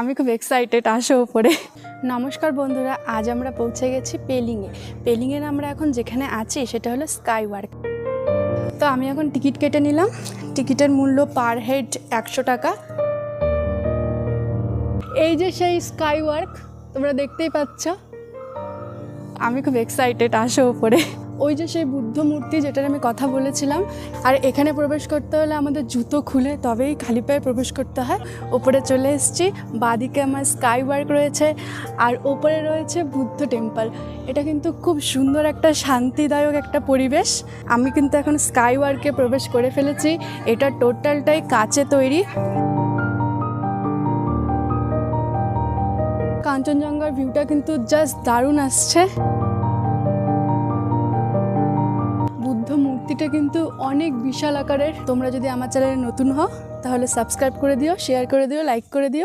আমি খুব এক্সাইটেড, আসো উপরে। নমস্কার বন্ধুরা, আজ আমরা পৌঁছে গেছি পেলিংয়ে আমরা এখন যেখানে আছি সেটা হলো স্কাই ওয়ার্ক। তো আমি এখন টিকিট কেটে নিলাম। টিকিটের মূল্য পার হেড 100 টাকা। এই যে সেই স্কাই ওয়ার্ক, তোমরা দেখতেই পাচ্ছ। আমি খুব এক্সাইটেড, আসো উপরে। ওই যে সেই বুদ্ধ মূর্তি যেটার আমি কথা বলেছিলাম। আর এখানে প্রবেশ করতে হলে আমাদের জুতো খুলে তবেই খালি পায়ে প্রবেশ করতে হয়। ওপরে চলে এসেছি, বাদিকে আমার স্কাই ওয়ার্ক রয়েছে আর ওপরে রয়েছে বুদ্ধ টেম্পল। এটা কিন্তু খুব সুন্দর একটা শান্তিদায়ক একটা পরিবেশ। আমি কিন্তু এখন স্কাই ওয়ার্কে প্রবেশ করে ফেলেছি। এটা টোটালটাই কাচে তৈরি। কাঞ্চনজঙ্ঘার ভিউটা কিন্তু জাস্ট দারুণ আসছে। বুদ্ধ মূর্তিটা কিন্তু অনেক বিশাল আকারের। তোমরা যদি আমার চ্যানেলে নতুন হও তাহলে সাবস্ক্রাইব করে দিও, শেয়ার করে দিও, লাইক করে দিও।